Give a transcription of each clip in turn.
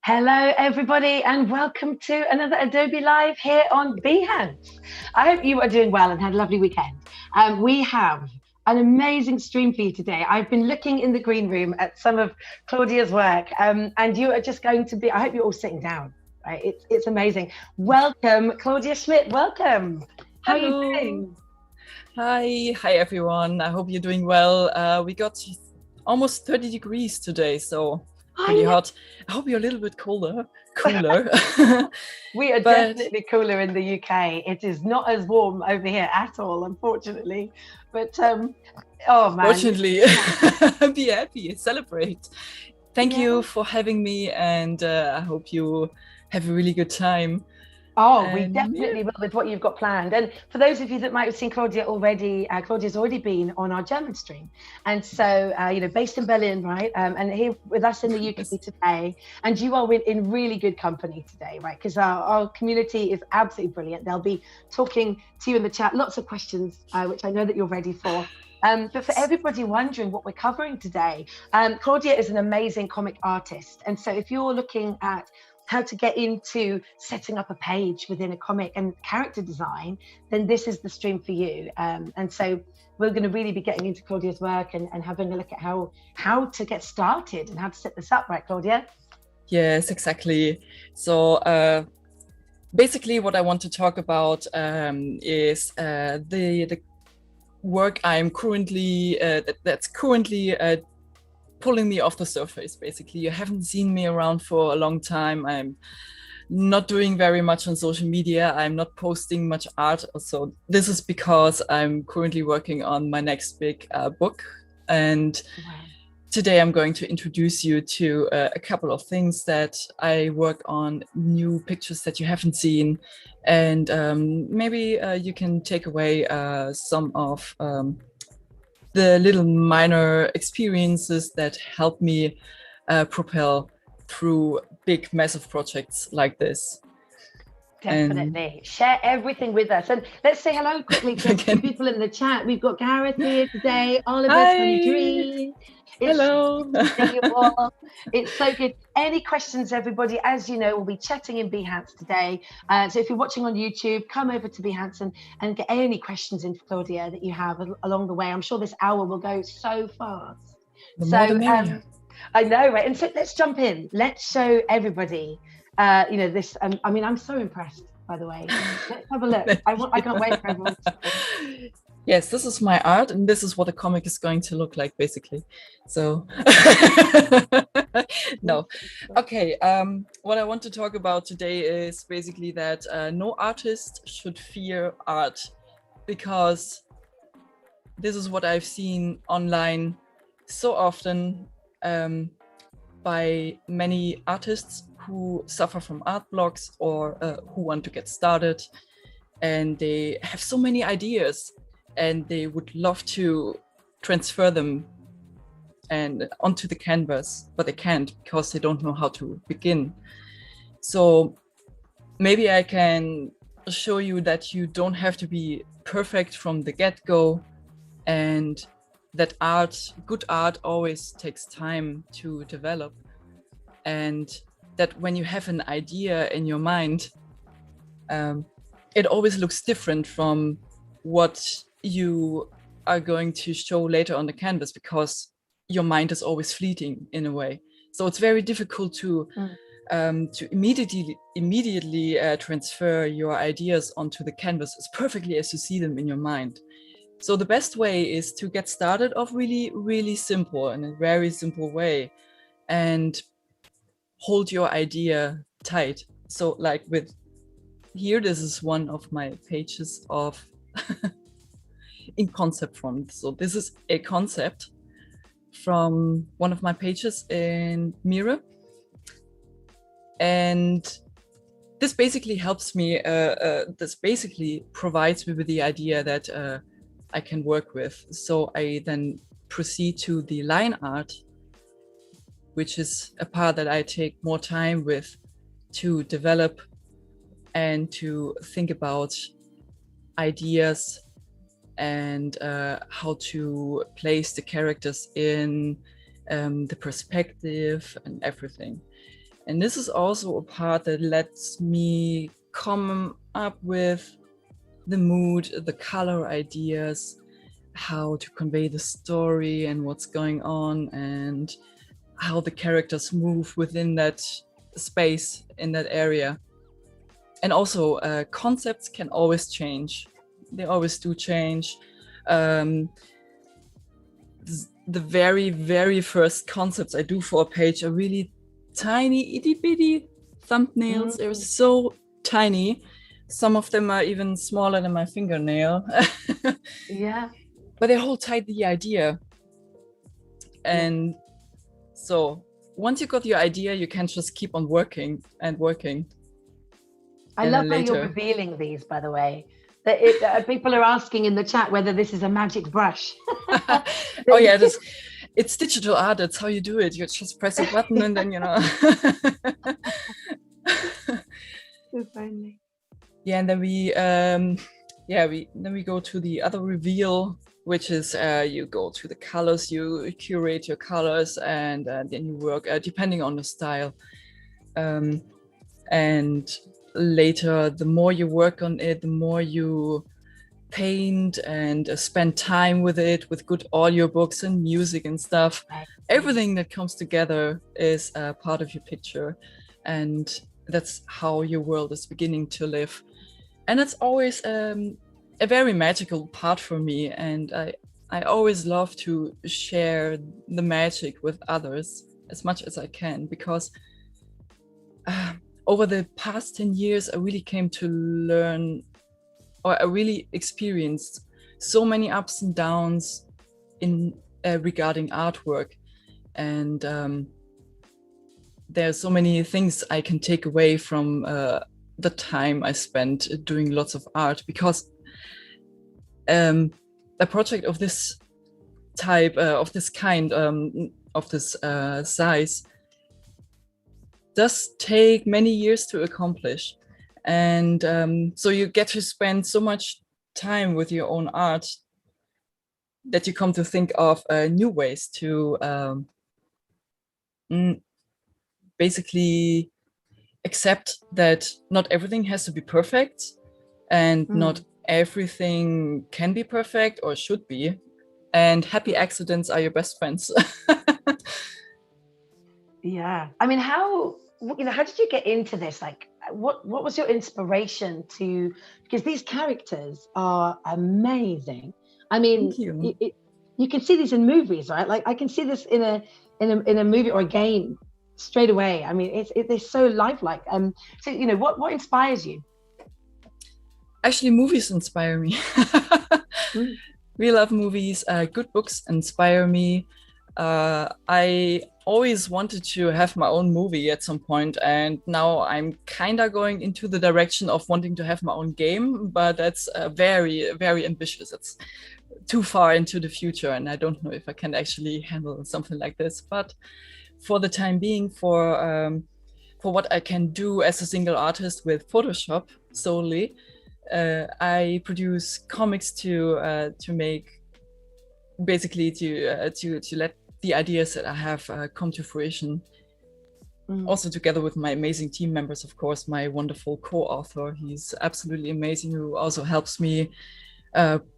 Hello, everybody, and welcome to another Adobe Live here on Behance. I hope you are doing well and had a lovely weekend. We have an amazing stream for you today. I've been looking in the green room at some of Claudya's work, and you are just going to be, I hope you're all sitting down, right? It's amazing. Welcome, Claudya Schmidt, welcome. How are you doing? Hi everyone. I hope you're doing well. We got almost 30 degrees today, so pretty hot. I hope you're a little bit cooler. We are definitely cooler in the UK. It is not as warm over here at all, unfortunately. But oh man. Fortunately, be happy, celebrate. Thank you for having me, and I hope you have a really good time. Oh, we definitely will with what you've got planned. And for those of you that might have seen Claudya already, Claudya's already been on our German stream. And so, based in Berlin, right? And here with us in the UK today. And you are in really good company today, right? Because our community is absolutely brilliant. They'll be talking to you in the chat, lots of questions, which I know that you're ready for. But for everybody wondering what we're covering today, Claudya is an amazing comic artist. And so if you're looking at how to get into setting up a page within a comic and character design, then this is the stream for you. And so we're going to really be getting into Claudya's work and having a look at how to get started and how to set this up, right, Claudya? Yes, exactly. So basically what I want to talk about is the work I'm currently, that's currently pulling me off the surface. Basically, you haven't seen me around for a long time. I'm not doing very much on social media. I'm not posting much art. So this is because I'm currently working on my next big book. And today I'm going to introduce you to a couple of things that I work on, new pictures that you haven't seen. And maybe you can take away some of the little minor experiences that help me propel through big, massive projects like this. Definitely. Share everything with us. And let's say hello quickly to some people in the chat. We've got Gareth here today, Oliver, Tony. Hello. It's so good. Any questions, everybody? As you know, we'll be chatting in Behance today. So if you're watching on YouTube, come over to Behance and get any questions in for Claudya that you have along the way. I'm sure this hour will go so fast. I know, right? And so let's jump in. Let's show everybody, this. I mean, I'm so impressed, by the way. Let's have a look. I can't wait for everyone to see. Yes, this is my art, and this is what a comic is going to look like, basically. So, no. Okay, what I want to talk about today is basically that no artist should fear art, because this is what I've seen online so often by many artists who suffer from art blocks or who want to get started, and they have so many ideas and they would love to transfer them and onto the canvas, but they can't because they don't know how to begin. So maybe I can show you that you don't have to be perfect from the get-go, and that good art always takes time to develop, and that when you have an idea in your mind, it always looks different from what you are going to show later on the canvas, because your mind is always fleeting in a way. So it's very difficult to immediately transfer your ideas onto the canvas as perfectly as you see them in your mind. So the best way is to get started off really, really simple, in a very simple way, and hold your idea tight. So like with here, this is one of my pages of in concept form. So this is a concept from one of my pages in Miro. And this basically helps me, this basically provides me with the idea that I can work with. So I then proceed to the line art, which is a part that I take more time with to develop and to think about ideas and how to place the characters in the perspective and everything. And this is also a part that lets me come up with the mood, the color ideas, how to convey the story and what's going on, and how the characters move within that space in that area. And also concepts can always change. They always do change. The very, very first concepts I do for a page are really tiny, itty bitty thumbnails. They're so tiny. Some of them are even smaller than my fingernail. Yeah. But they hold tight the idea. And so once you got your idea, you can just keep on working and working. I love how you're revealing these, by the way. People are asking in the chat whether this is a magic brush. Oh yeah, it's digital art. That's how you do it. You just press a button and then, you know. So funny. Yeah, and then we go to the other reveal, which is you go to the colors, you curate your colors, and then you work depending on the style. And later, the more you work on it, the more you paint and spend time with it, with good audiobooks and music and stuff. Everything that comes together is a part of your picture, and that's how your world is beginning to live. And it's always a very magical part for me, and I always love to share the magic with others as much as I can, because over the past 10 years, I really came to learn, or I really experienced so many ups and downs in regarding artwork. And there are so many things I can take away from the time I spent doing lots of art, because a project of this type, of this kind, of this size, does take many years to accomplish. And so you get to spend so much time with your own art that you come to think of new ways to basically accept that not everything has to be perfect, and not everything can be perfect or should be. And happy accidents are your best friends. Yeah. I mean, how did you get into this? Like, what was your inspiration to, because these characters are amazing. I mean, you can see these in movies, right? Like, I can see this in a movie or a game straight away. I mean, they're so lifelike. So, you know, what inspires you? Actually, movies inspire me. We love movies. Good books inspire me. I always wanted to have my own movie at some point, and now I'm kind of going into the direction of wanting to have my own game, but that's very, very ambitious. It's too far into the future, and I don't know if I can actually handle something like this. But for the time being, for what I can do as a single artist with Photoshop solely, I produce comics to make, basically to let the ideas that I have come to fruition. Also together with my amazing team members, of course, my wonderful co-author. He's absolutely amazing, who also helps me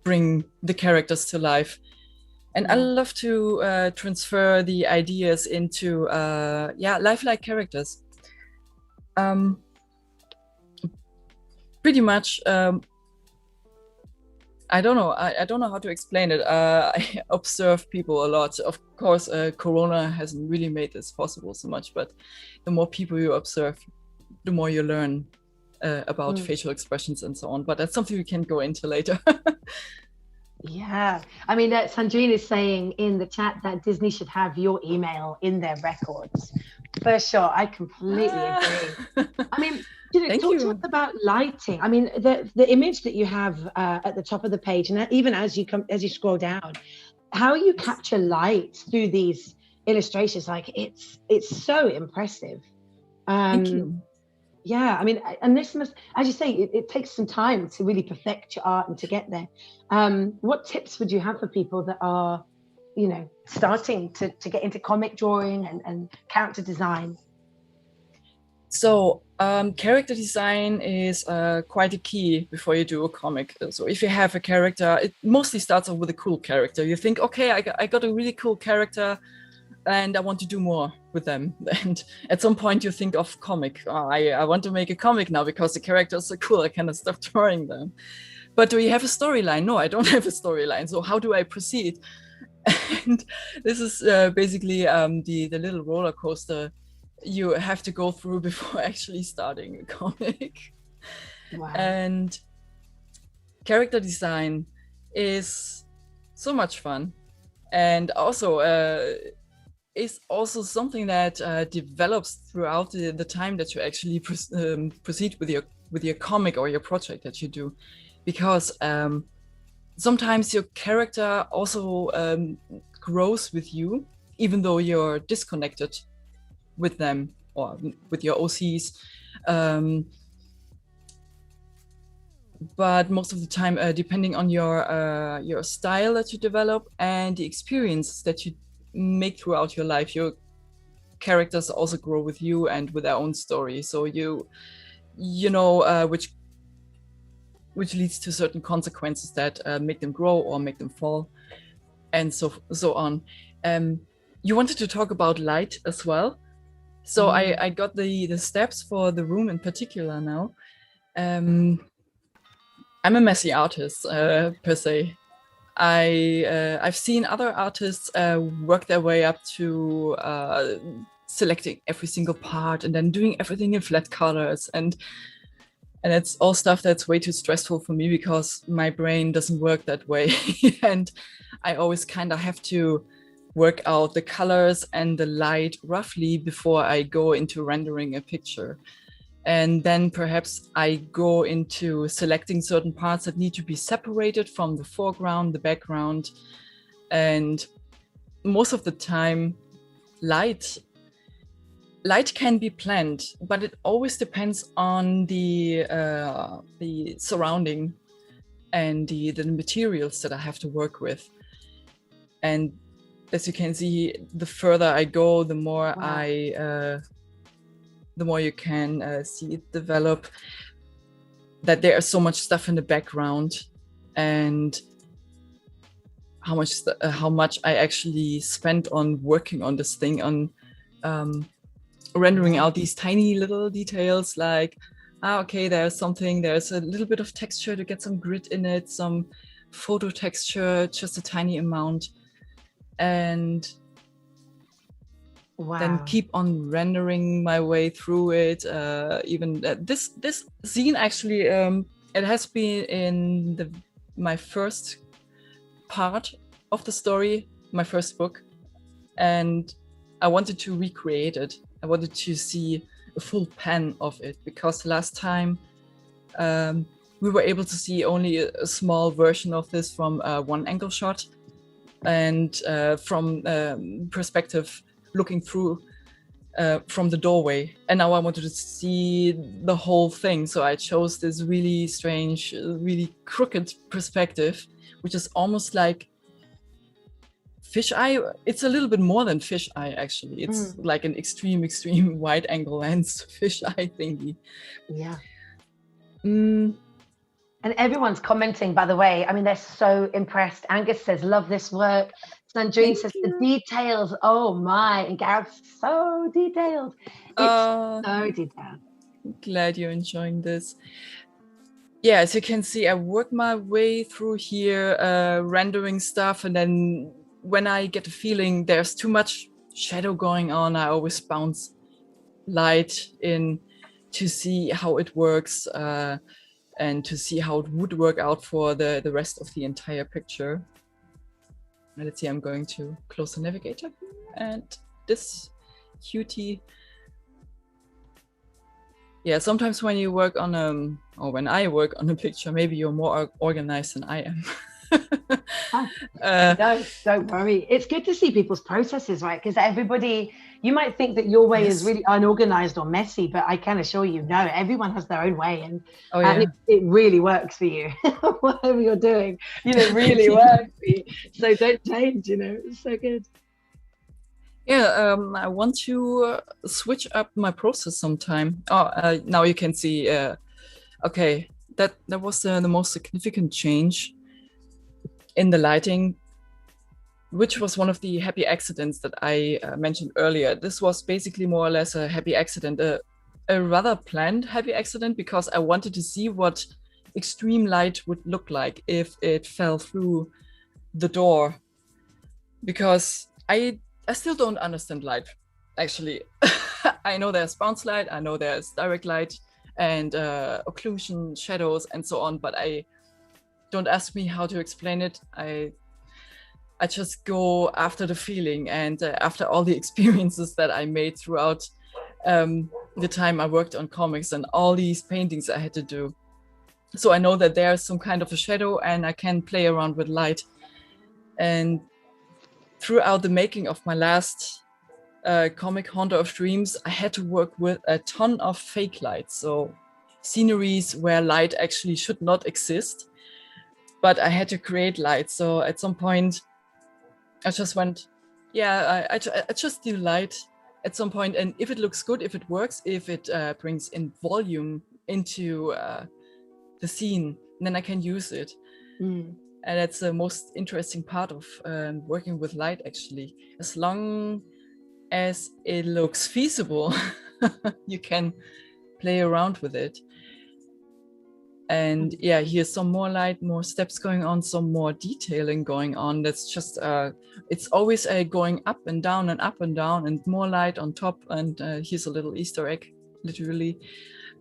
bring the characters to life. And I love to transfer the ideas into lifelike characters. Pretty much, I don't know how to explain it. I observe people a lot. Of course, Corona hasn't really made this possible so much, but the more people you observe, the more you learn about facial expressions and so on. But that's something we can go into later. Yeah, I mean, Sandrine is saying in the chat that Disney should have your email in their records. For sure, I completely agree. I mean, Thank talk to us you. about lighting. I mean, the image that you have at the top of the page, and even as you scroll down, how you capture light through these illustrations, like it's so impressive. Thank Um, you. yeah, I mean, and this must, as you say, it takes some time to really perfect your art and to get there. What tips would you have for people that are, starting to get into comic drawing and character design? So character design is quite a key before you do a comic. So if you have a character, it mostly starts off with a cool character. You think, okay, I got a really cool character and I want to do more with them. And at some point you think of comic. Oh, I want to make a comic now because the characters are cool. I cannot stop drawing them. But do you have a storyline? No, I don't have a storyline. So how do I proceed? And this is basically the little roller coaster you have to go through before actually starting a comic. Wow. And character design is so much fun, and also is also something that develops throughout the time that you actually proceed with your comic or your project that you do, because sometimes your character also grows with you, even though you're disconnected with them or with your OCs. But most of the time, depending on your style that you develop and the experience that you make throughout your life, your characters also grow with you and with their own story. So you know which leads to certain consequences that make them grow or make them fall, and so on. You wanted to talk about light as well. So I got the steps for the room in particular now. I'm a messy artist per se. I've seen other artists work their way up to selecting every single part and then doing everything in flat colors, and it's all stuff that's way too stressful for me because my brain doesn't work that way. And I always kind of have to work out the colors and the light roughly before I go into rendering a picture. And then perhaps I go into selecting certain parts that need to be separated from the foreground, the background. And most of the time, light can be planned, but it always depends on the surrounding and the materials that I have to work with. And as you can see, the further I go, the more the more you can see it develop, that there is so much stuff in the background, and how much I actually spent on working on this thing, on rendering out these tiny little details, like, okay, there's a little bit of texture to get some grit in it, some photo texture, just a tiny amount, and then keep on rendering my way through it. Even this zine actually, it has been in my first part of the story, my first book, and I wanted to recreate it. I wanted to see a full pan of it, because last time we were able to see only a small version of this from one angle shot, and from perspective looking through from the doorway. And now I wanted to see the whole thing, so I chose this really strange, really crooked perspective, which is almost like fisheye. It's a little bit more than fisheye, actually. It's like an extreme wide angle lens fisheye thingy. Yeah. And everyone's commenting, by the way. I mean, they're so impressed. Angus says, love this work. Sandrine says, the details, oh my. And Gareth's so detailed. It's so detailed. Glad you're enjoying this. Yeah, as you can see, I work my way through here, rendering stuff, and then when I get a feeling there's too much shadow going on, I always bounce light in to see how it works. and to see how it would work out for the rest of the entire picture. And let's see, I'm going to close the navigator and this cutie. Yeah, sometimes when you work on or when I work on a picture, maybe you're more organized than I am. No, don't worry. It's good to see people's processes, right? Because everybody, you might think that your way is really unorganized or messy, but I can assure you, no, everyone has their own way, and, it really works for you. Whatever you're doing, it really works for you. So don't change. It's so good. Yeah, I want to switch up my process sometime. Oh, now you can see. Okay, that was the most significant change in the lighting, which was one of the happy accidents that I mentioned earlier. This was basically more or less a happy accident, a rather planned happy accident, because I wanted to see what extreme light would look like if it fell through the door, because I still don't understand light, actually. I know there's bounce light, I know there's direct light and occlusion, shadows, and so on, but don't ask me how to explain it. I just go after the feeling and after all the experiences that I made throughout the time I worked on comics and all these paintings I had to do. So I know that there's some kind of a shadow and I can play around with light. And throughout the making of my last comic, Haunter of Dreams, I had to work with a ton of fake light. So sceneries where light actually should not exist, but I had to create light. So at some point I just went, I just do light at some point. And if it looks good, if it works, if it brings in volume into the scene, then I can use it. And that's the most interesting part of working with light, actually. As long as it looks feasible, you can play around with it. And yeah, here's some more light, more steps going on, some more detailing going on. That's just, it's always a going up and down and more light on top. And here's a little Easter egg, literally.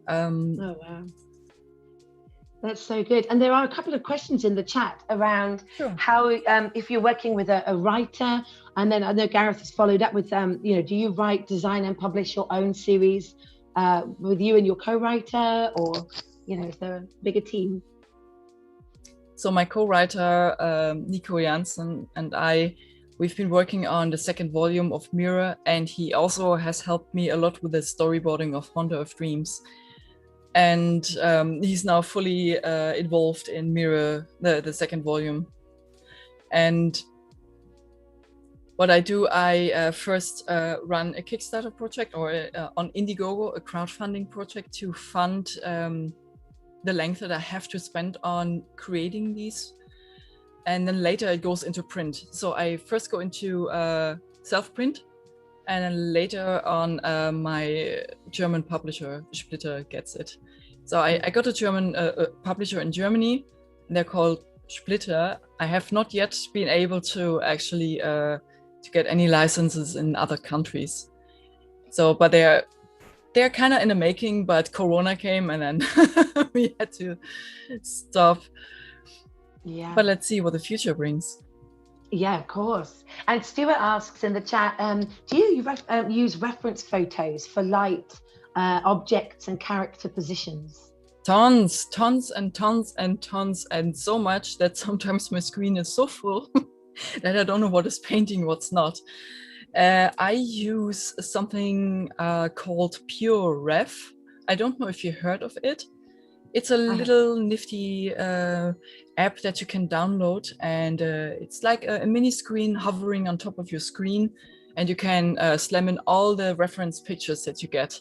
Oh, wow. That's so good. And there are a couple of questions in the chat around how, if you're working with a writer, and then I know Gareth has followed up with, do you write, design and publish your own series with you and your co-writer, or, is there a bigger team? So my co-writer, Nico Janssen, and we've been working on the second volume of Mirror, and he also has helped me a lot with the storyboarding of Haunter of Dreams. And he's now fully involved in Mirror, the second volume. And what I do, I first run a Kickstarter project, or on Indiegogo, a crowdfunding project to fund the length that I have to spend on creating these. And then later it goes into print. So I first go into self-print, and then later on my German publisher, Schmidt, gets it. So I got a German publisher in Germany, and they're called Schmidt. I have not yet been able to actually to get any licenses in other countries. So, but they're kind of in the making, but Corona came and then we had to stop. Yeah. But let's see what the future brings. Yeah, of course. And Stuart asks in the chat, do you use reference photos for light, objects and character positions? Tons and tons and tons, and so much that sometimes my screen is so full that I don't know what is painting, what's not. I use something called Pure Ref. I don't know if you heard of it. It's a little nifty app that you can download, and it's like a mini screen hovering on top of your screen, and you can slam in all the reference pictures that you get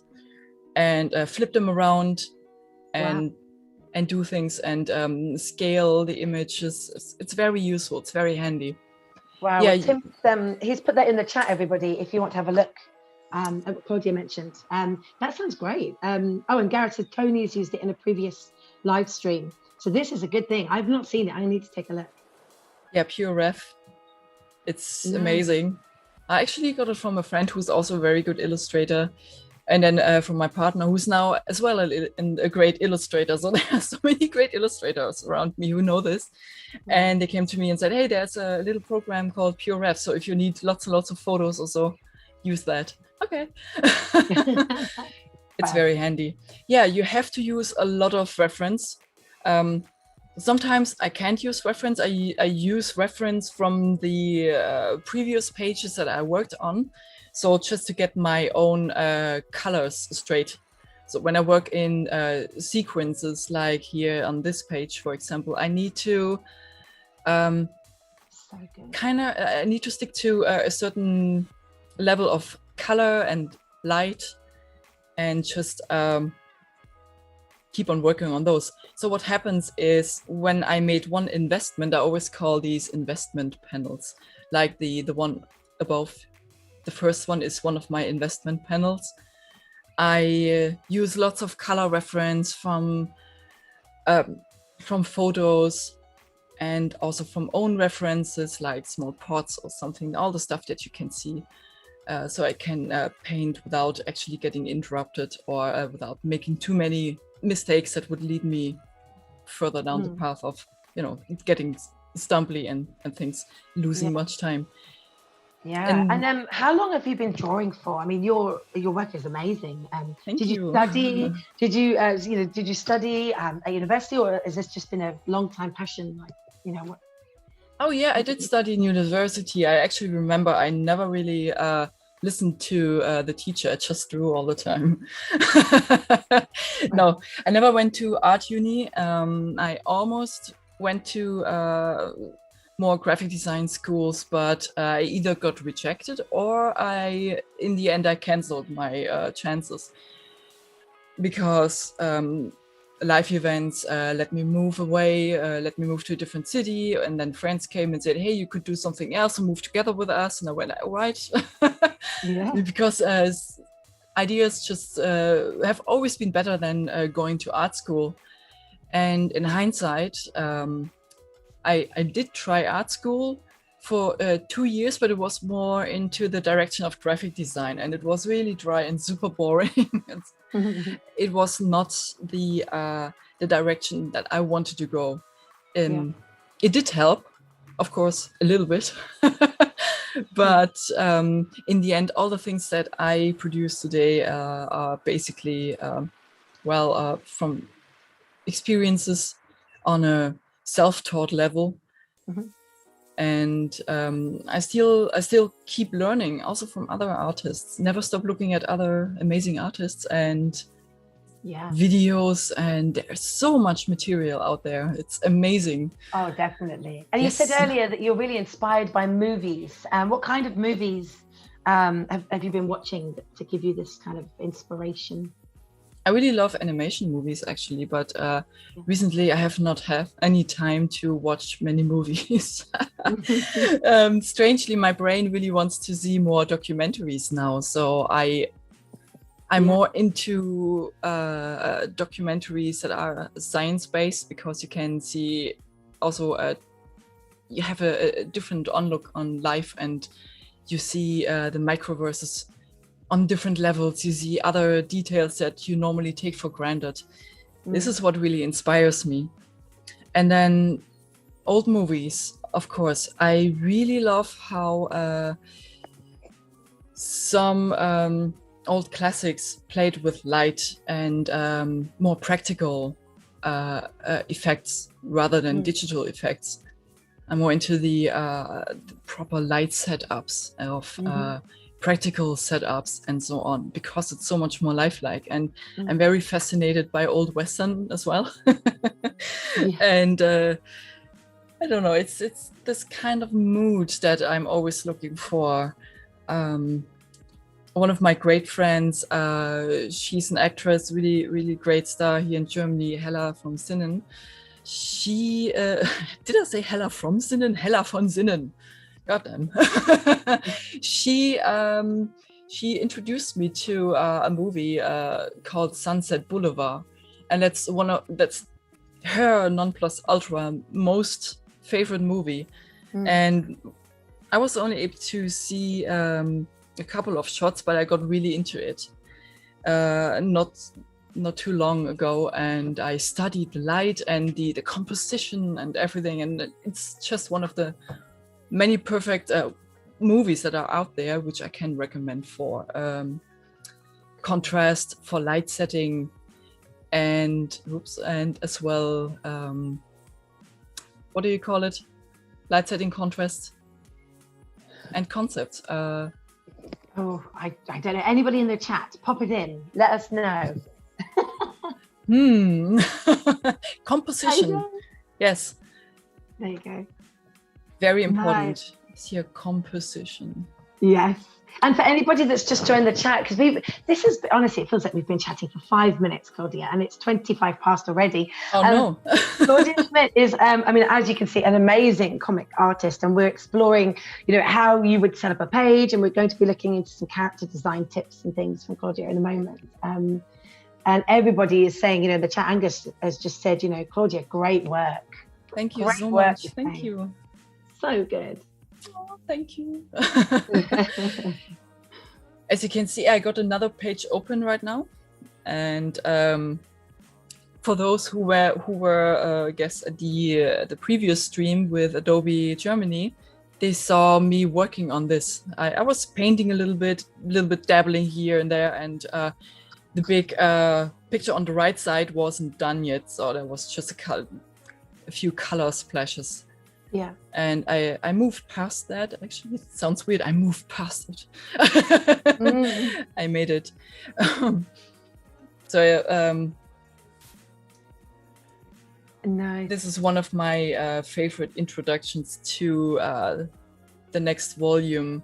and flip them around and do things and scale the images. It's very useful. It's very handy. Wow. Yeah, Tim, he's put that in the chat, everybody, if you want to have a look. Claudya mentioned. That sounds great. And Gareth said Tony's used it in a previous live stream. So this is a good thing. I've not seen it. I need to take a look. Yeah, Pure Ref. It's amazing. I actually got it from a friend who's also a very good illustrator. And then from my partner, who's now as well a great illustrator. So there are so many great illustrators around me who know this. And they came to me and said, hey, there's a little program called Pure Ref. So if you need lots and lots of photos or so, use that. Okay. It's very handy. Yeah, you have to use a lot of reference. Sometimes I can't use reference. I use reference from the previous pages that I worked on. So just to get my own colors straight. So when I work in sequences, like here on this page, for example, I need to I need to stick to a certain level of color and light, and just keep on working on those. So what happens is when I made one investment, I always call these investment panels, like the one above. The first one is one of my investment panels. I use lots of color reference from photos, and also from own references like small pots or something, all the stuff that you can see. So I can paint without actually getting interrupted, or without making too many mistakes that would lead me further down the path of, getting stumbly and things, losing much time. Yeah, and how long have you been drawing for? I mean, your work is amazing. Thank you. You Study? Did you study at university, or has this just been a long time passion? What? Oh yeah, I did study in university. I actually remember I never really listened to the teacher. I just drew all the time. No, I never went to art uni. I almost went to more graphic design schools, but I either got rejected or in the end I canceled my chances, because life events let me move away, let me move to a different city, and then friends came and said, hey, you could do something else and move together with us. And I went, all right. Because ideas just have always been better than going to art school. And in hindsight, I did try art school for 2 years, but it was more into the direction of graphic design, and it was really dry and super boring. It was not the direction that I wanted to go. It did help, of course, a little bit, but in the end, all the things that I produce today are basically, from experiences on a self-taught level. And I still keep learning also from other artists. Never stop looking at other amazing artists and videos, and there's so much material out there. It's amazing. Oh, definitely. And you said earlier that you're really inspired by movies. What kind of movies have you been watching to give you this kind of inspiration? I really love animation movies, actually, but recently I have not had any time to watch many movies. Strangely, my brain really wants to see more documentaries now. So I'm more into documentaries that are science-based, because you can see also you have a different onlook on life, and you see the microverses on different levels. You see other details that you normally take for granted. This is what really inspires me. And then old movies, of course. I really love how some old classics played with light and more practical effects rather than digital effects. I'm more into the proper light setups of practical setups and so on, because it's so much more lifelike. And I'm very fascinated by old Western as well. And I don't know, it's this kind of mood that I'm always looking for. One of my great friends, she's an actress, really, really great star here in Germany, Hella from Sinnen. She, did I say Hella from Sinnen? Hella von Sinnen. Goddamn. She introduced me to a movie called Sunset Boulevard, and that's her non plus ultra most favorite movie. And I was only able to see a couple of shots, but I got really into it. not too long ago, and I studied the light and the composition and everything, and it's just one of the many perfect movies that are out there, which I can recommend for contrast, for light setting, and as well, what do you call it? Light setting, contrast, and concepts. I don't know. Anybody in the chat, pop it in. Let us know. Composition. This. There you go. Very important. Nice. Is your composition. Yes. And for anybody that's just joined the chat, because this is honestly, it feels like we've been chatting for 5 minutes, Claudya, and it's 25 past already. Oh no. Claudya Schmidt is, as you can see, an amazing comic artist, and we're exploring, how you would set up a page, and we're going to be looking into some character design tips and things from Claudya in a moment. And everybody is saying, the chat, Angus has just said, Claudya, great work. Thank you so much. Thank you. So good. Oh, thank you. As you can see, I got another page open right now, and for those who were guests at the previous stream with Adobe Germany, they saw me working on this. I was painting a little bit dabbling here and there, and the big picture on the right side wasn't done yet, so there was just a few color splashes. Yeah. And I moved past that. Actually, it sounds weird. I moved past it. I made it. Nice. This is one of my favorite introductions to the next volume,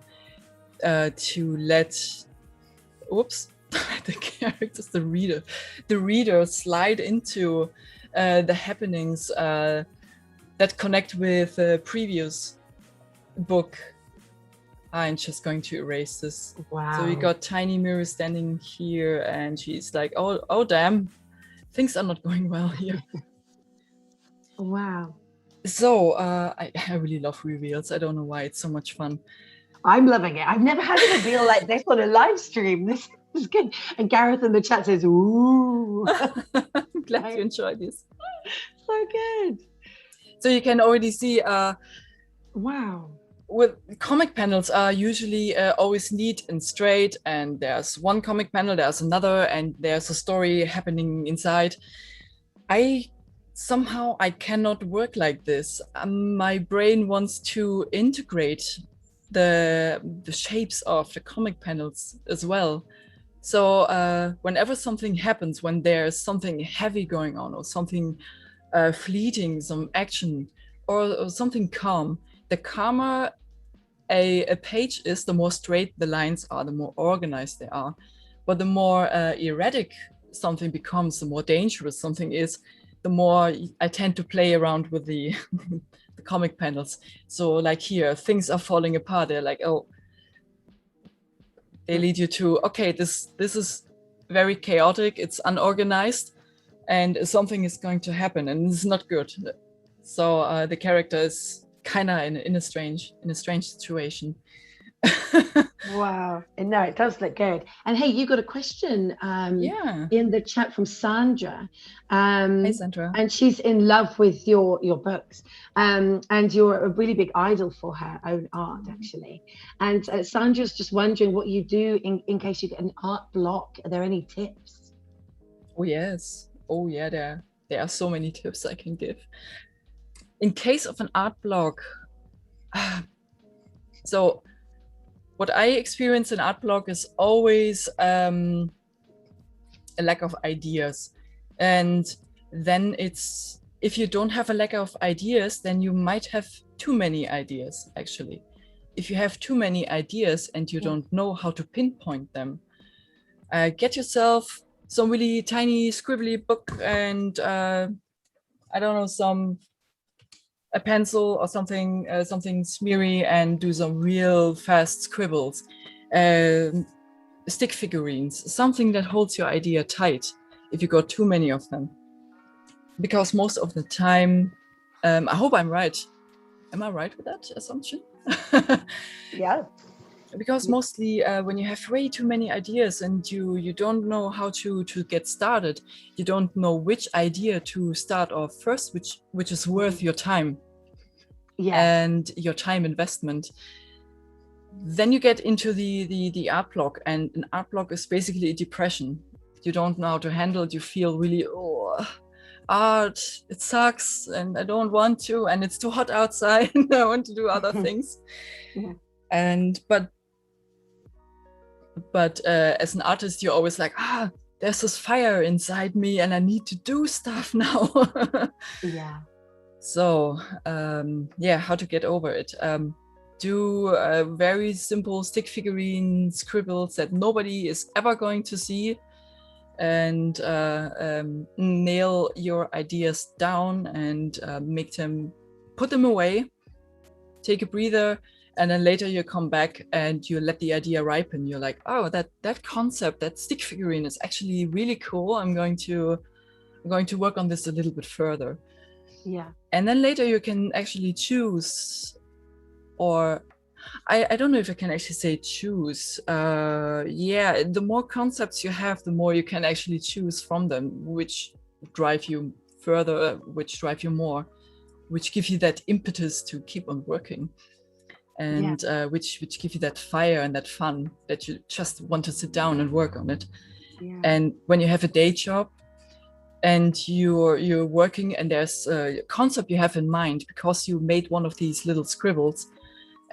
to let the characters, the reader slide into the happenings that connect with the previous book. I'm just going to erase this. Wow. So we got Tiny Mirror standing here, and she's like, oh damn, things are not going well here. Wow. So I really love reveals. I don't know why, it's so much fun. I'm loving it. I've never had a reveal like this on a live stream. This is good. And Gareth in the chat says, ooh. I'm glad you enjoyed this. So good. So you can already see, wow. With comic panels are usually always neat and straight, and there's one comic panel, there's another, and there's a story happening inside. I cannot work like this. My brain wants to integrate the shapes of the comic panels as well. So whenever something happens, when there's something heavy going on, or something fleeting, some action, or something calm, the calmer a page is, the more straight the lines are, the more organized they are. But the more erratic something becomes, the more dangerous something is, the more I tend to play around with the the comic panels. So like here, things are falling apart. They're like, oh, they lead you to, okay, this is very chaotic, it's unorganized, and something is going to happen, and it's not good. So the character is kind of in a strange situation. Wow. And no, it does look good. And hey, you got a question in the chat from Sandra. Hey, Sandra. And she's in love with your books. And you're a really big idol for her own art, actually. And Sandra's just wondering what you do in case you get an art block. Are there any tips? Oh, yes. Oh, yeah, there are so many tips I can give. In case of an art block, so what I experience in art block is always a lack of ideas. And then if you don't have a lack of ideas, then you might have too many ideas, actually. If you have too many ideas and you don't know how to pinpoint them, get yourself some really tiny scribbly book and I don't know, a pencil or something smeary, and do some real fast scribbles. Stick figurines, something that holds your idea tight if you got too many of them. Because most of the time, I hope I'm right. Am I right with that assumption? Yeah. because mostly when you have way too many ideas and you don't know how to get started, you don't know which idea to start off first, which is worth your time and your time investment, then you get into the art block, and an art block is basically a depression. You don't know how to handle it. You feel really, art, it sucks and I don't want to, and it's too hot outside and I want to do other things. And but as an artist, you're always like, there's this fire inside me and I need to do stuff now. So how to get over it? Do very simple stick figurine scribbles that nobody is ever going to see, and nail your ideas down and put them away, take a breather, and then later you come back and you let the idea ripen. You're like, oh, that concept, that stick figurine is actually really cool. I'm going to work on this a little bit further. And then later you can actually choose, or I don't know if I can actually say choose. The more concepts you have, the more you can actually choose from them, which drive you further, which drive you more, which give you that impetus to keep on working, and which give you that fire and that fun that you just want to sit down and work on it. And when you have a day job and you're working and there's a concept you have in mind because you made one of these little scribbles,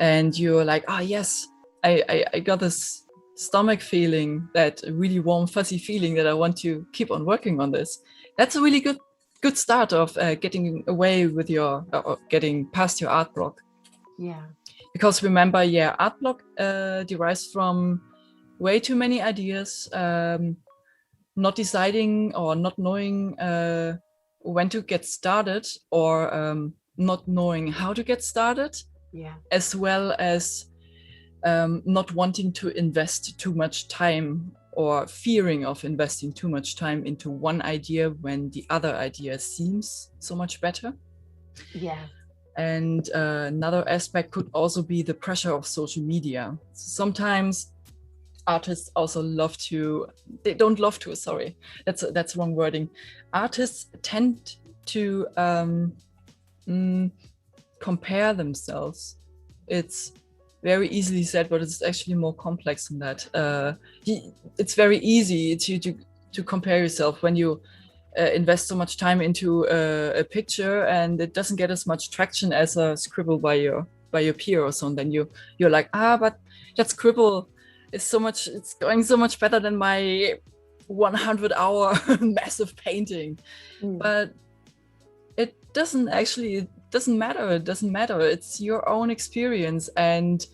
and you're like, yes, I got this stomach feeling, that really warm, fuzzy feeling that I want to keep on working on this. That's a really good start of getting away with getting past your art block. Because remember, art block derives from way too many ideas, not deciding or not knowing when to get started, or not knowing how to get started. As well as not wanting to invest too much time, or fearing of investing too much time into one idea when the other idea seems so much better. And another aspect could also be the pressure of social media. Sometimes artists also that's wrong wording. Artists tend to compare themselves. It's very easily said, but it's actually more complex than that. It's very easy to compare yourself when you invest so much time into a picture and it doesn't get as much traction as a scribble by your peer or so. And then you're like, but that scribble is it's going so much better than my 100-hour massive painting. But it doesn't matter. It doesn't matter. It's your own experience, and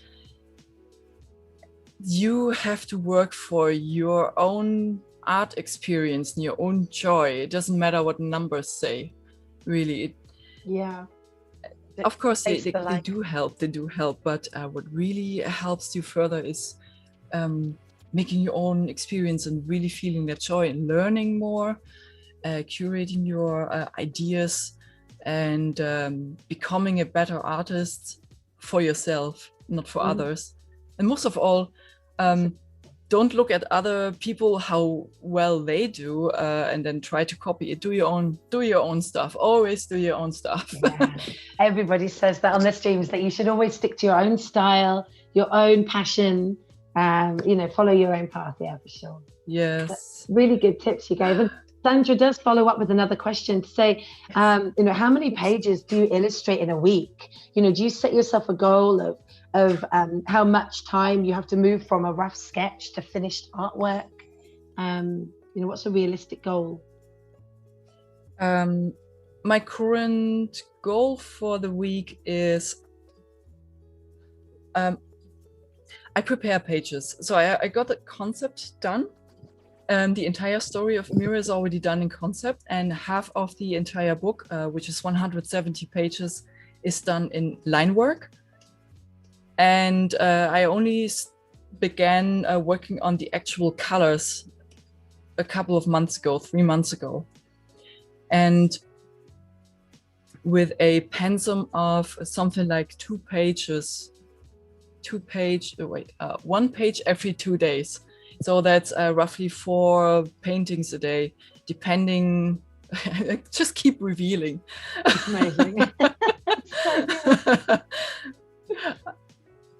you have to work for your own art experience and your own joy. It doesn't matter what numbers say, really. Of course, they do help. They do help. But what really helps you further is making your own experience and really feeling that joy and learning more, curating your ideas, and becoming a better artist for yourself, not for others. And most of all, don't look at other people, how well they do, and then try to copy it. Do your own stuff. Always do your own stuff. Everybody says that on their streams, that you should always stick to your own style, your own passion, follow your own path. For sure. Yes. That's really good tips you gave. And Sandra does follow up with another question to say, how many pages do you illustrate in a week? Do you set yourself a goal of how much time you have to move from a rough sketch to finished artwork? What's a realistic goal? My current goal for the week is I prepare pages. So I got the concept done. The entire story of Mira is already done in concept, and half of the entire book, which is 170 pages, is done in line work. And I only began working on the actual colors a couple of months ago, 3 months ago. And with a pensum of something like 2 pages one page every 2 days. So that's roughly 4 paintings a day, depending. Just keep revealing. Amazing. So good.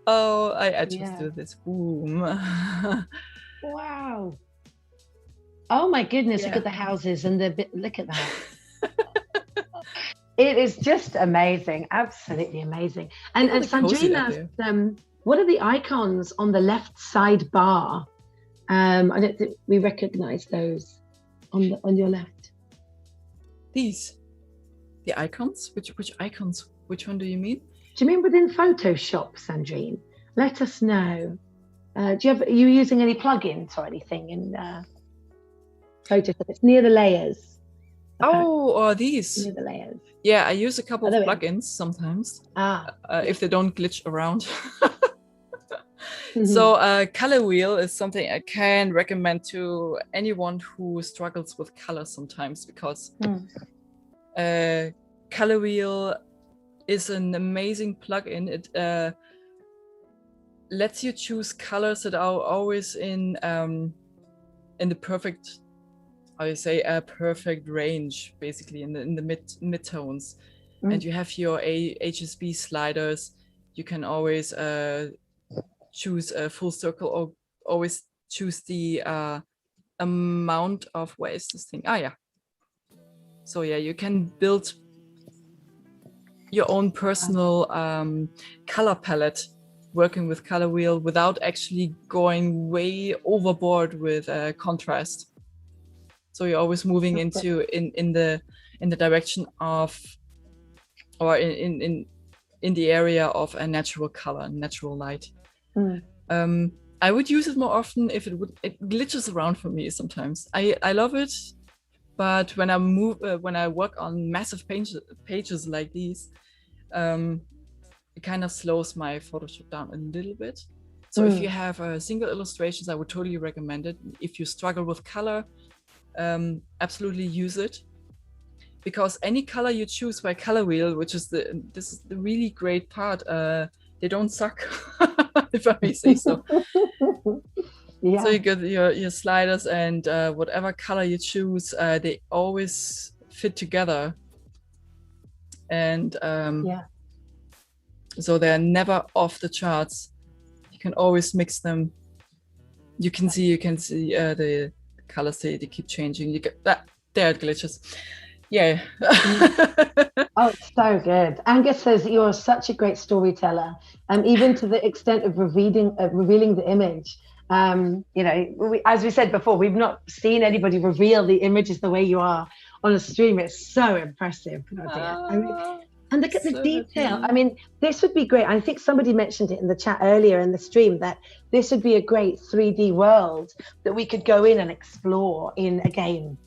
Oh, I just do this. Boom. Wow. Oh my goodness, look at the houses and look at that. It is just amazing, absolutely amazing. And Sandrine asked, what are the icons on the left side bar? I don't think we recognize those on your left. These, the icons? Which icons? Which one do you mean? Do you mean within Photoshop, Sandrine? Let us know. Are you using any plugins or anything in Photoshop? It's near the layers. Or these. Near the layers. Yeah, I use a couple of plugins sometimes. If they don't glitch around. So color wheel is something I can recommend to anyone who struggles with color sometimes, because color wheel is an amazing plugin. It lets you choose colors that are always in the perfect, I would say, a perfect range, basically in the mid-tones. And you have your HSB sliders. You can always choose a full circle, or always choose the amount of, where is this thing? So yeah, you can build your own personal color palette working with color wheel without actually going way overboard with contrast. So you're always moving into in the direction of, or in the area of a natural color, natural light. I would use it more often if it glitches around for me sometimes. I love it, but when I work on massive pages like these, it kind of slows my Photoshop down a little bit. So if you have single illustrations, I would totally recommend it. If you struggle with color, absolutely use it, because any color you choose by color wheel, which is this is the really great part, they don't suck. If I may say so. So you get your sliders, and whatever color you choose, they always fit together, and so they're never off the charts. You can always mix them. You can see the colors, they keep changing. You get that there it glitches. Yeah. Oh, it's so good. Angus says you're such a great storyteller, even to the extent of revealing the image. As we said before, we've not seen anybody reveal the images the way you are on a stream. It's so impressive, Claudya. And look at the detail. I mean, this would be great. I think somebody mentioned it in the chat earlier in the stream, that this would be a great 3D world that we could go in and explore in a game.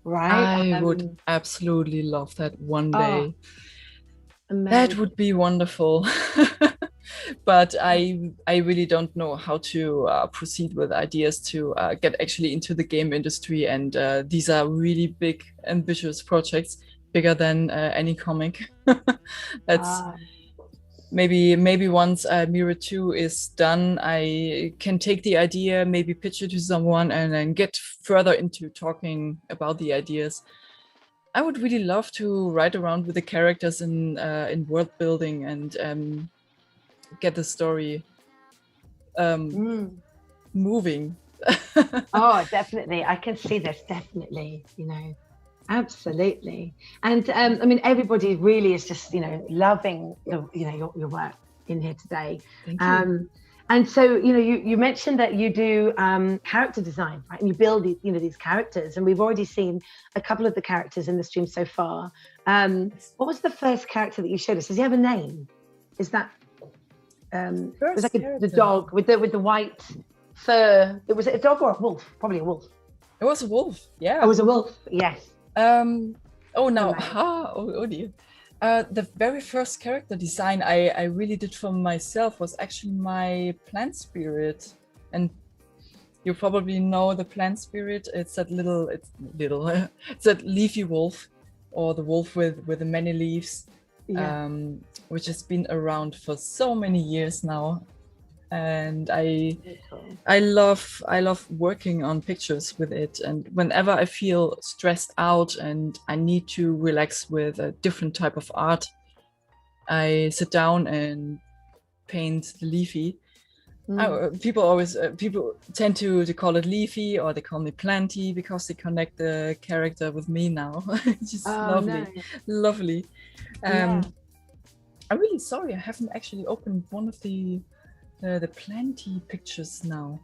Right? I would absolutely love that one day. That would be wonderful. But I really don't know how to proceed with ideas to get actually into the game industry. And these are really big, ambitious projects, bigger than any comic. That's maybe once Mirror 2 is done, I can take the idea, maybe pitch it to someone, and then get further into talking about the ideas. I would really love to ride around with the characters in world building and get the story moving. Oh, definitely. I can see this, definitely, Absolutely. And I mean, everybody really is just, loving your work in here today. Thank you. And so, you mentioned that you do character design, right? And you build these characters, and we've already seen a couple of the characters in the stream so far. What was the first character that you showed us? Does he have a name? Is that it was like the dog with the white fur? It was a dog or a wolf? Probably a wolf. It was a wolf. Yeah. It was a wolf. Yes. Oh dear. The very first character design I really did for myself was actually my plant spirit, and you probably know the plant spirit. It's that it's that leafy wolf, or the wolf with the many leaves, which has been around for so many years now. and I love working on pictures with it. And whenever I feel stressed out and I need to relax with a different type of art, I sit down and paint the leafy. People tend to call it leafy, or they call me planty, because they connect the character with me now. It's just lovely. I'm really sorry, I haven't actually opened one of the planty pictures now.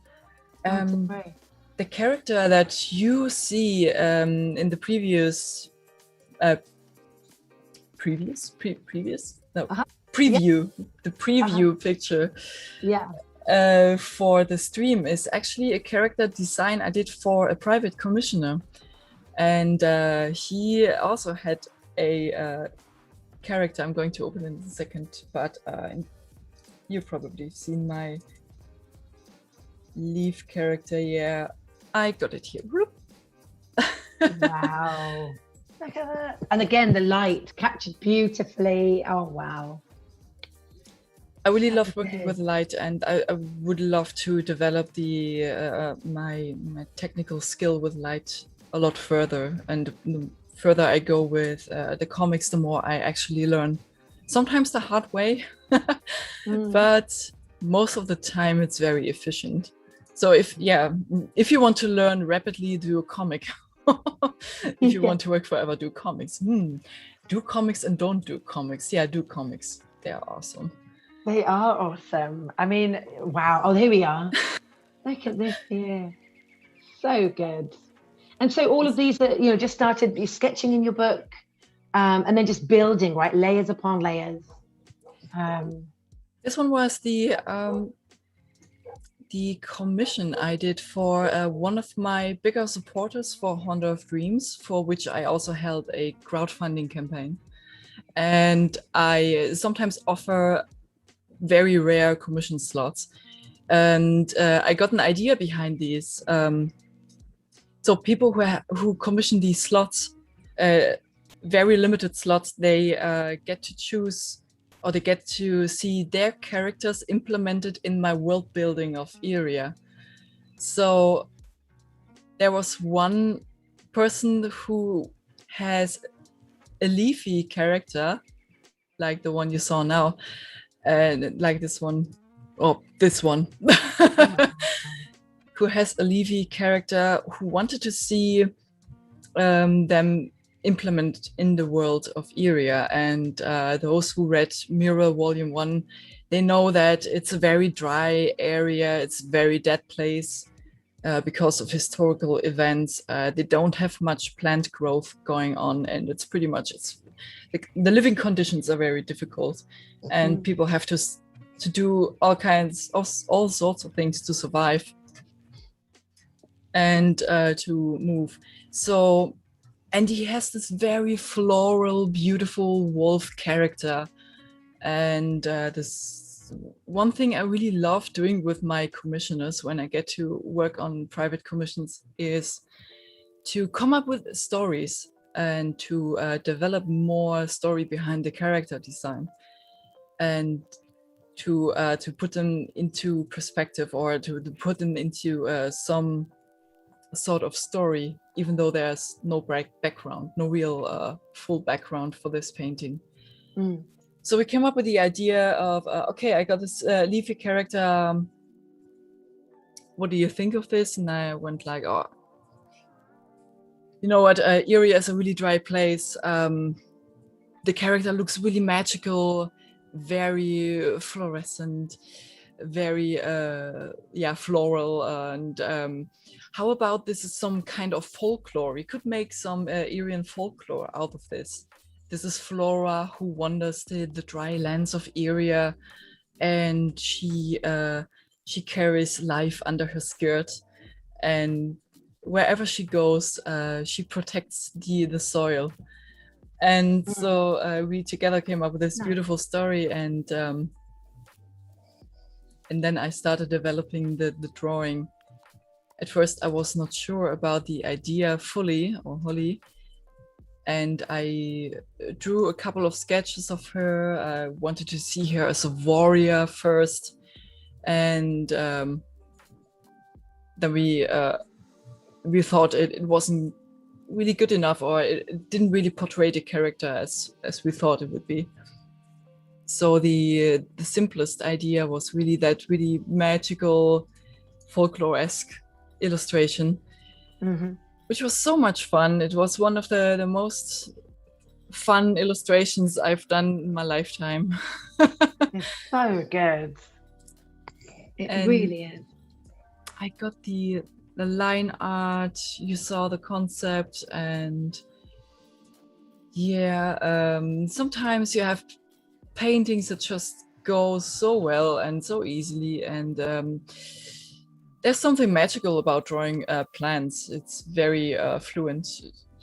The character that you see in the previous preview, the preview picture for the stream is actually a character design I did for a private commissioner, and he also had a character. I'm going to open it in a second, but you've probably seen my leaf character. Yeah, I got it here. Wow. Look at that. And again, the light captured beautifully. Oh, wow. I really love working with light, and I would love to develop the my technical skill with light a lot further. And the further I go with the comics, the more I actually learn. Sometimes the hard way, but most of the time it's very efficient. So if you want to learn rapidly, do a comic. If you want to work forever, do comics. Do comics and don't do comics. Yeah, do comics. They are awesome. They are awesome. I mean, wow. Oh, here we are. Look at this here. So good. And so all of these are, just started sketching in your book, and then just building, right? Layers upon layers. This one was the commission I did for one of my bigger supporters for Haunter of Dreams, for which I also held a crowdfunding campaign. And I sometimes offer very rare commission slots. And I got an idea behind these. So people who commission these slots, very limited slots, they get to choose, or they get to see their characters implemented in my world building of Iria. So there was one person who has a leafy character, like the one you saw now, and like this one, who has a leafy character, who wanted to see them implement in the world of Iria. And those who read Mural Volume 1, they know that it's a very dry area, it's a very dead place because of historical events. They don't have much plant growth going on, and it's pretty much, the living conditions are very difficult, and people have to do all sorts of things to survive and to move. So, and he has this very floral, beautiful wolf character. And this one thing I really love doing with my commissioners when I get to work on private commissions is to come up with stories and to develop more story behind the character design, and to put them into perspective, or to put them into some sort of story, even though there's no background, no real full background for this painting. So we came up with the idea of, okay, I got this leafy character. What do you think of this? And I went like, oh, you know what? Iria is a really dry place. The character looks really magical, very fluorescent, very floral. And how about this is some kind of folklore? We could make some Irian folklore out of this. This is Flora who wanders the dry lands of Iria, and she carries life under her skirt, and wherever she goes, she protects the soil. And so we together came up with this beautiful story, and then I started developing the drawing. At first, I was not sure about the idea fully, or wholly, and I drew a couple of sketches of her. I wanted to see her as a warrior first, and then we thought it wasn't really good enough, or it didn't really portray the character as we thought it would be. So the simplest idea was really that really magical folklore-esque illustration, which was so much fun. It was one of the most fun illustrations I've done in my lifetime. It's so good. It really is. I got the line art, you saw the concept, and yeah, sometimes you have paintings that just go so well and so easily, and there's something magical about drawing plants. It's very fluent.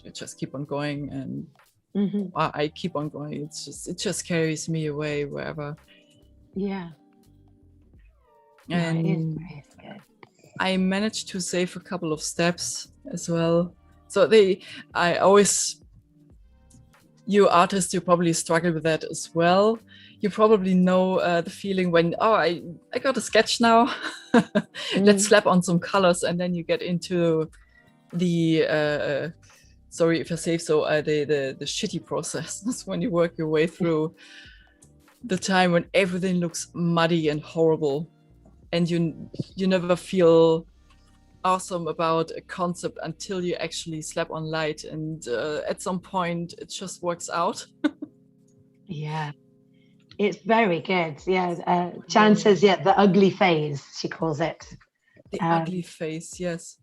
You just keep on going, and I keep on going. It just carries me away wherever. Yeah. And it is very good. I managed to save a couple of steps as well. So you artists, you probably struggle with that as well. You probably know the feeling when, I got a sketch now. Let's slap on some colors, and then you get into the sorry if I say so, the shitty process. That's when you work your way through the time when everything looks muddy and horrible, and you never feel awesome about a concept until you actually slap on light, and at some point it just works out. Yeah, it's very good. Yeah, Jan says, the ugly phase, she calls it. The ugly phase, yes.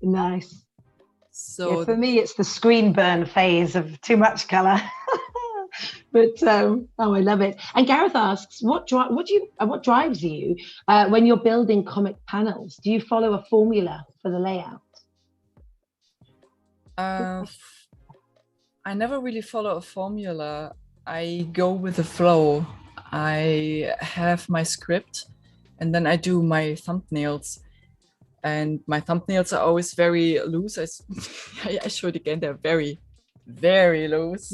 Nice. So for me, it's the screen burn phase of too much color. But I love it. And Gareth asks, what drives you when you're building comic panels? Do you follow a formula for the layout? I never really follow a formula. I go with the flow. I have my script, and then I do my thumbnails. And my thumbnails are always very loose. I show it again, they're very, very loose.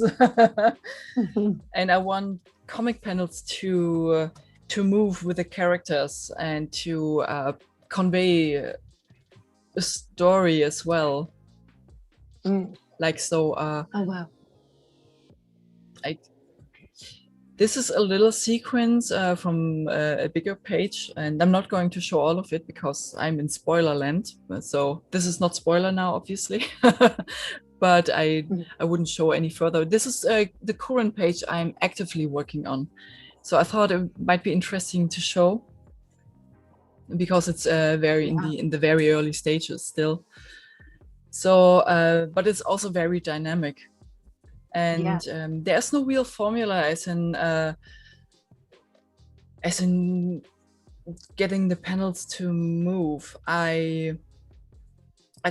And I want comic panels to move with the characters and to convey a story as well. Like so. Oh wow! This is a little sequence from a bigger page, and I'm not going to show all of it because I'm in spoiler land. So this is not spoiler now, obviously. But I wouldn't show any further. This is the current page I'm actively working on. So I thought it might be interesting to show, because it's very in the very early stages still. So, but it's also very dynamic. And there's no real formula as in getting the panels to move. I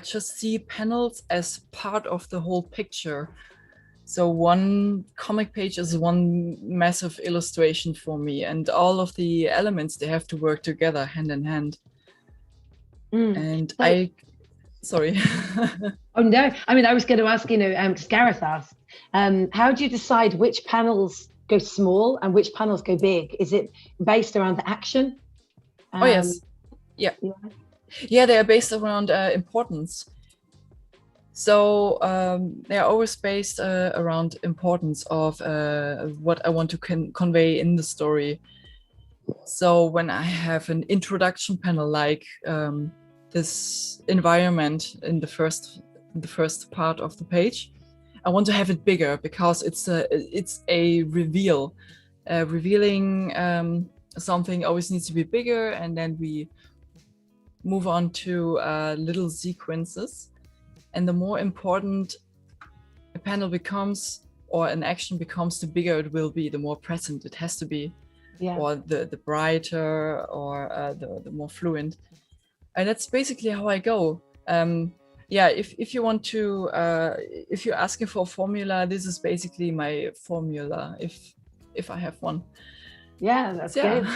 just see panels as part of the whole picture. So one comic page is one massive illustration for me, and all of the elements, they have to work together hand in hand. And sorry. Oh no, I mean, I was going to ask, because Gareth asked, how do you decide which panels go small and which panels go big? Is it based around the action? Oh yes, yeah, they are based around importance. So they are always based around importance of what I want to convey in the story. So when I have an introduction panel, like this environment in the first part of the page, I want to have it bigger because it's a reveal. Revealing something always needs to be bigger, and then we move on to little sequences. And the more important a panel becomes, or an action becomes, the bigger it will be, the more present it has to be, or the brighter, or the more fluent. And that's basically how I go. If you want to, if you're asking for a formula, this is basically my formula, if I have one. Yeah, that's good.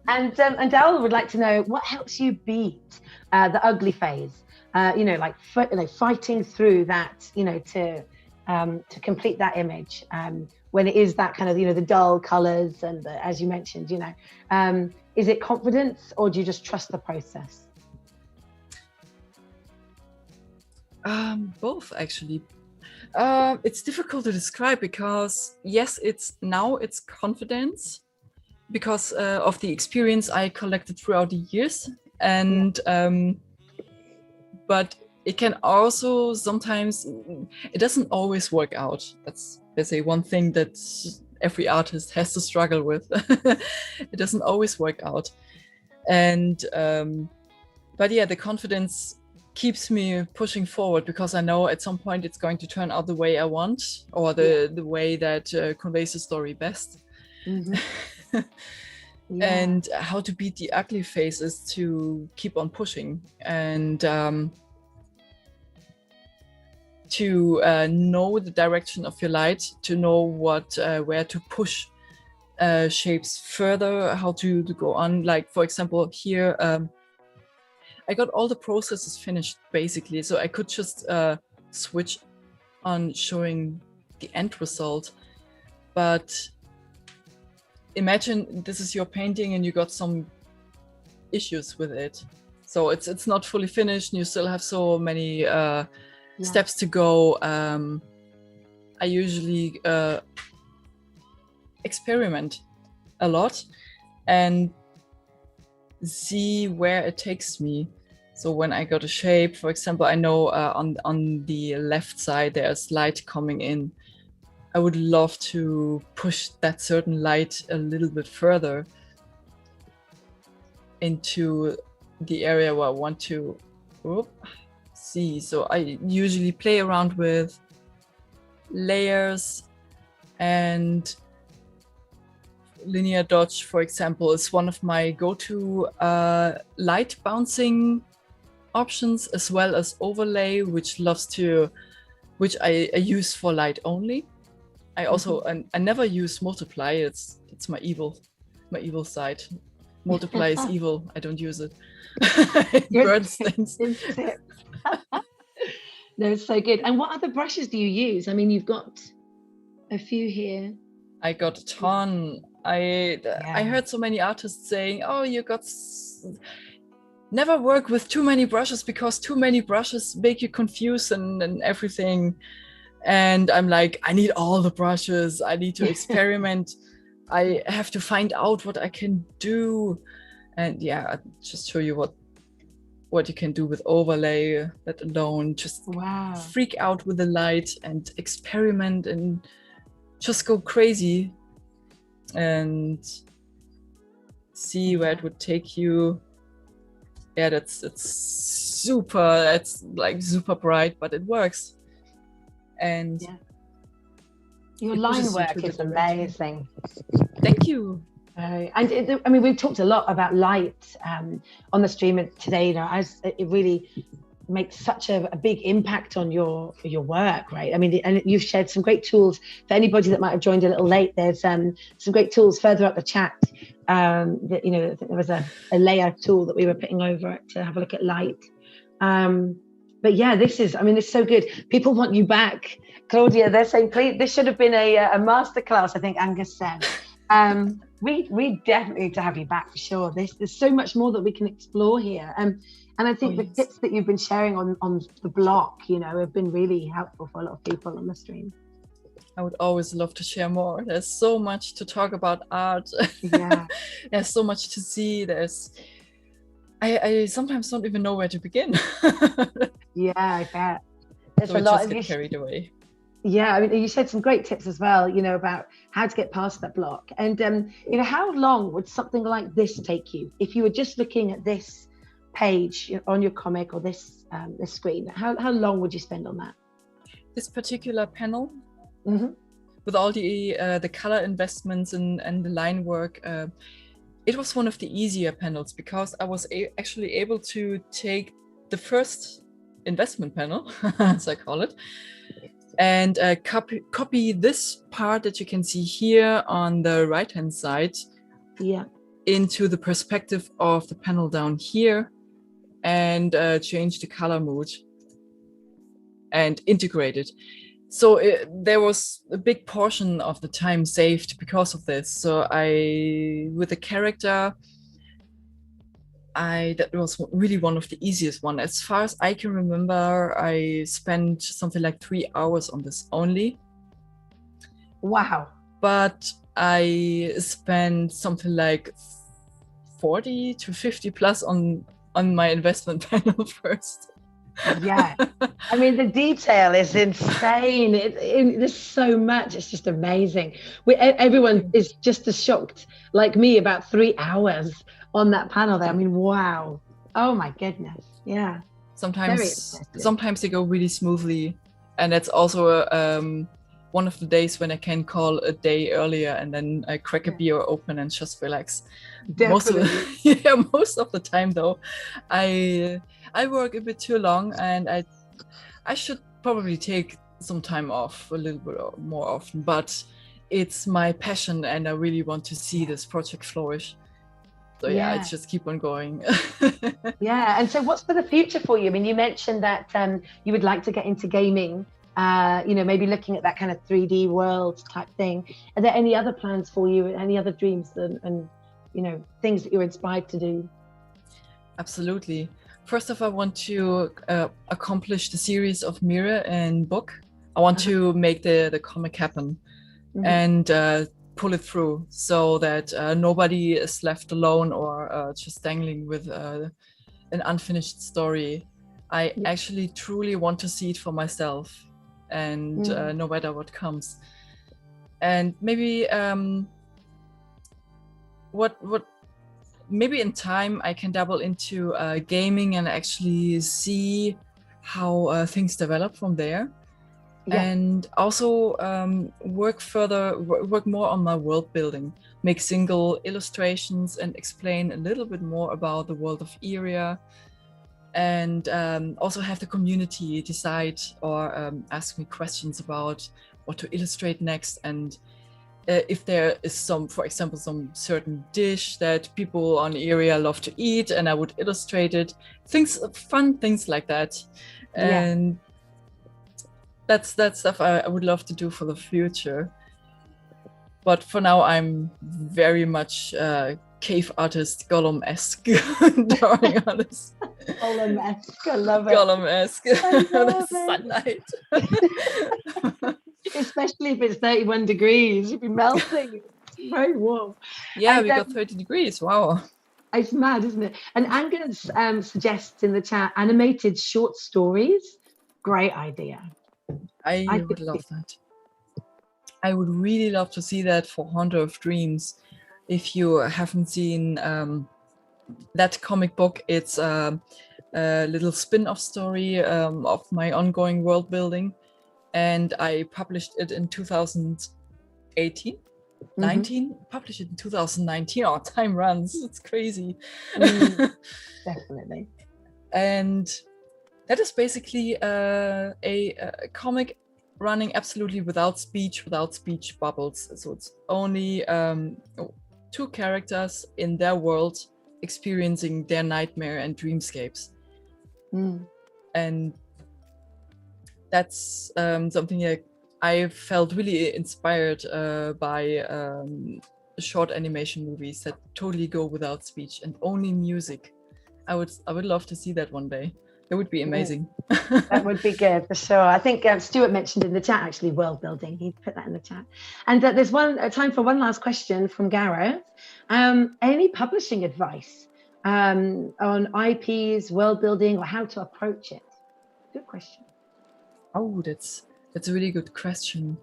And Daryl would like to know, what helps you beat the ugly phase? Fighting through that, to complete that image. when it is that kind of, you know, the dull colors and the, as you mentioned, you know, is it confidence, or do you just trust the process? Both, actually. It's difficult to describe, because yes, it's confidence because of the experience I collected throughout the years, and but it can also sometimes, it doesn't always work out. That's, let's say, one thing that every artist has to struggle with. It doesn't always work out, and but yeah, the confidence keeps me pushing forward, because I know at some point it's going to turn out the way I want, or the way that conveys the story best. And how to beat the ugly face is to keep on pushing, and to know the direction of your light, to know what where to push shapes further, how to go on. Like, for example, here I got all the processes finished, basically, so I could just switch on showing the end result. But imagine this is your painting and you got some issues with it. So it's not fully finished, and you still have so many steps to go. I usually experiment a lot and see where it takes me. So when I got a shape, for example, I know on the left side there's light coming in. I would love to push that certain light a little bit further into the area where I want to see. So I usually play around with layers, and linear dodge, for example, is one of my go-to light bouncing options, as well as overlay, which I use for light only. I also I never use multiply. It's my evil side. Multiply is evil. I don't use it. It burns things. No, it's so good. And what other brushes do you use? I mean, you've got a few here. I got a ton. I heard so many artists saying, "Oh, you got never work with too many brushes, because too many brushes make you confused and everything." And I'm like, I need all the brushes. I need to experiment. I have to find out what I can do. And yeah, I'll just show you what you can do with overlay, let alone just freak out with the light and experiment and just go crazy and see where it would take you. Yeah, it's like super bright, but it works. And your line work is amazing. Thank you. And I mean, we've talked a lot about light on the stream today. You know, as it really makes such a big impact on your work, right? I mean, and you've shared some great tools for anybody that might have joined a little late. There's some great tools further up the chat. That, you know, I think there was a layer tool that we were putting over it to have a look at light. But yeah, this is so good. People want you back, Claudya. They're saying, please, this should have been a masterclass, I think Angus said. We definitely need to have you back for sure. There's so much more that we can explore here. And I think the tips that you've been sharing on the block, you know, have been really helpful for a lot of people on the stream. I would always love to share more. There's so much to talk about art. Yeah. There's so much to see. I sometimes don't even know where to begin. Yeah, I bet. There's a lot. Just get carried away. Yeah, I mean, you said some great tips as well, you know, about how to get past that block. And, you know, how long would something like this take you? If you were just looking at this page on your comic or this screen, how long would you spend on that? This particular panel, with all the color investments and the line work, it was one of the easier panels, because I was actually able to take the first investment panel, as I call it, and copy this part that you can see here on the right hand side into the perspective of the panel down here, and change the color mood and integrate it. So there was a big portion of the time saved because of this. So with the character, that was really one of the easiest one. As far as I can remember, I spent something like 3 hours on this only. Wow. But I spent something like 40 to 50 plus on my investment panel first. Yeah, I mean, the detail is insane. There's so much. It's just amazing. Everyone is just as shocked like me about 3 hours on that panel there. I mean, wow. Oh my goodness. Yeah. Sometimes they go really smoothly, and that's also one of the days when I can call a day earlier, and then I crack a beer open and just relax. Definitely. Most of the time though, I work a bit too long, and I should probably take some time off a little bit more often, but it's my passion and I really want to see this project flourish. So yeah, I just keep on going. Yeah, and so what's for the future for you? I mean, you mentioned that you would like to get into gaming, maybe looking at that kind of 3D world type thing. Are there any other plans for you, any other dreams and things that you're inspired to do? Absolutely. First off, I want to accomplish the series of Mirror and book. I want to make the comic happen and pull it through so that nobody is left alone or just dangling with an unfinished story. I actually truly want to see it for myself, and no matter what comes. And maybe maybe in time I can dabble into gaming and actually see how things develop from there. And also work more on my world building, make single illustrations and explain a little bit more about the world of Iria, and also have the community decide or ask me questions about what to illustrate next, and if there is for example, some certain dish that people on Iria love to eat and I would illustrate it, fun things like that. And that's stuff I would love to do for the future. But for now, I'm very much cave artist, Gollum-esque drawing artist. Gollum-esque, I love it. Gollum-esque, the sunlight. Especially if it's 31 degrees, you'd be melting. It's very warm. Yeah, we got 30 degrees, wow. It's mad, isn't it? And I'm going to suggest in the chat animated short stories. Great idea. I would love that. I would really love to see that for Haunter of Dreams. If you haven't seen that comic book, it's a little spin-off story of my ongoing world building. And I published it in 2018, 19, published it in 2019. Oh, time runs, it's crazy. Definitely. And that is basically a comic running absolutely without speech bubbles. So it's only 2 characters in their world experiencing their nightmare and dreamscapes. And that's something that I felt really inspired by short animation movies that totally go without speech and only music. I would love to see that one day. It would be amazing. That would be good for sure. I think Stuart mentioned in the chat actually world building. He put that in the chat. And there's time for one last question from Gareth. Any publishing advice on IPs, world building, or how to approach it? Good question. Oh, that's a really good question.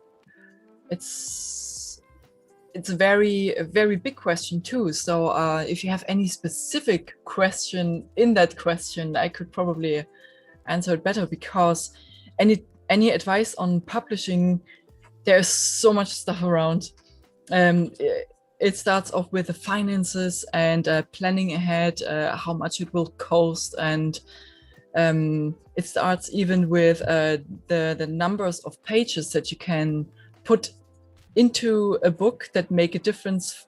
It's a very big question too. So if you have any specific question in that question, I could probably answer it better, because any advice on publishing, there's so much stuff around. It starts off with the finances and planning ahead, how much it will cost, and it starts even with the numbers of pages that you can put into a book that make a difference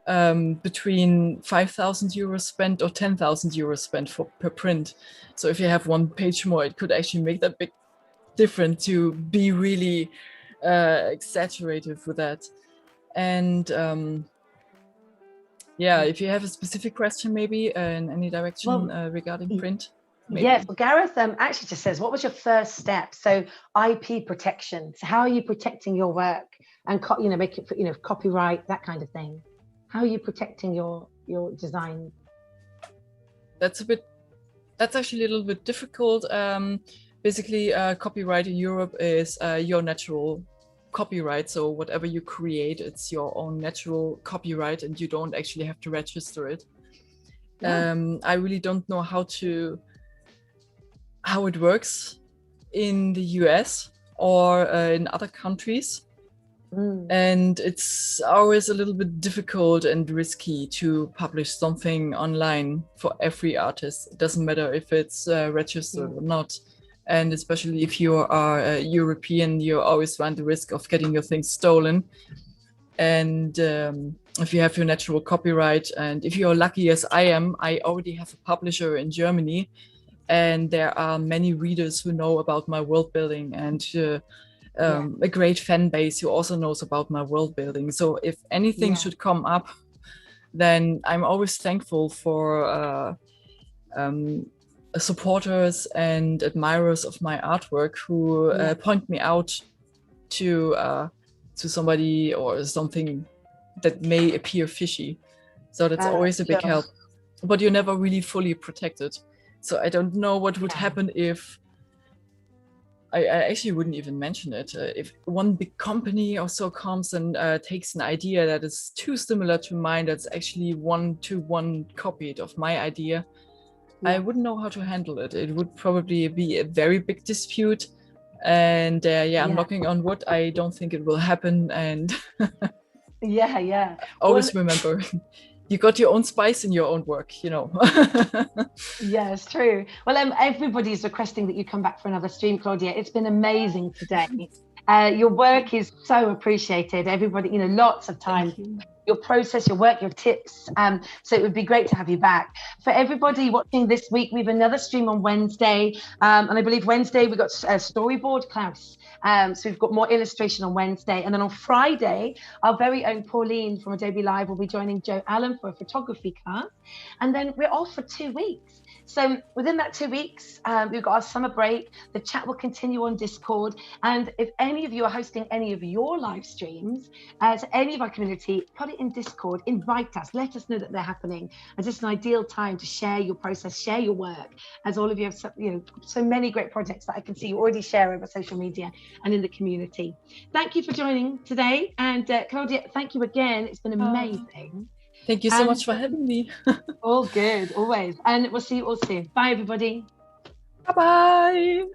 between 5,000 euros spent or 10,000 euros spent per print. So if you have one page more, it could actually make that big different to be really exaggerated with that. And yeah, if you have a specific question, maybe in any direction regarding print. Maybe. Yes, well, Gareth actually just says, what was your first step? So IP protection. So how are you protecting your work and make it, copyright, that kind of thing? How are you protecting your design? That's actually a little bit difficult. Basically, copyright in Europe is your natural copyright. So whatever you create, it's your own natural copyright, and you don't actually have to register it. Yeah. I really don't know how it works in the US or in other countries. And it's always a little bit difficult and risky to publish something online for every artist. It doesn't matter if it's registered or not. And especially if you are European, you always run the risk of getting your things stolen. And if you have your natural copyright, and if you're lucky as I am, I already have a publisher in Germany, and there are many readers who know about my world building, and a great fan base who also knows about my world building. So if anything should come up, then I'm always thankful for supporters and admirers of my artwork who point me out to somebody or something that may appear fishy. So that's always a big help. But you're never really fully protected. So I don't know what would happen if I actually wouldn't even mention it. If one big company or so comes and takes an idea that is too similar to mine, that's actually 1-to-1 copied of my idea, I wouldn't know how to handle it. It would probably be a very big dispute. And I'm knocking on wood. I don't think it will happen. And always remember, you got your own spice in your own work, you know. Yeah, it's true. Well, everybody's requesting that you come back for another stream, Claudya. It's been amazing today. Your work is so appreciated. Everybody, lots of time. Your process, your work, your tips. So it would be great to have you back. For everybody watching this week, we have another stream on Wednesday. And I believe Wednesday we got storyboard Klaus. So we've got more illustration on Wednesday. And then on Friday, our very own Pauline from Adobe Live will be joining Joe Allen for a photography class. And then we're off for 2 weeks. So within that 2 weeks, we've got our summer break. The chat will continue on Discord. And if any of you are hosting any of your live streams to any of our community, put it in Discord, invite us, let us know that they're happening. And just an ideal time to share your process, share your work, as all of you have so many great projects that I can see you already share over social media and in the community. Thank you for joining today. And Claudya, thank you again. It's been amazing. Thank you so much for having me. All good, always. And we'll see you all soon. Bye, everybody. Bye-bye.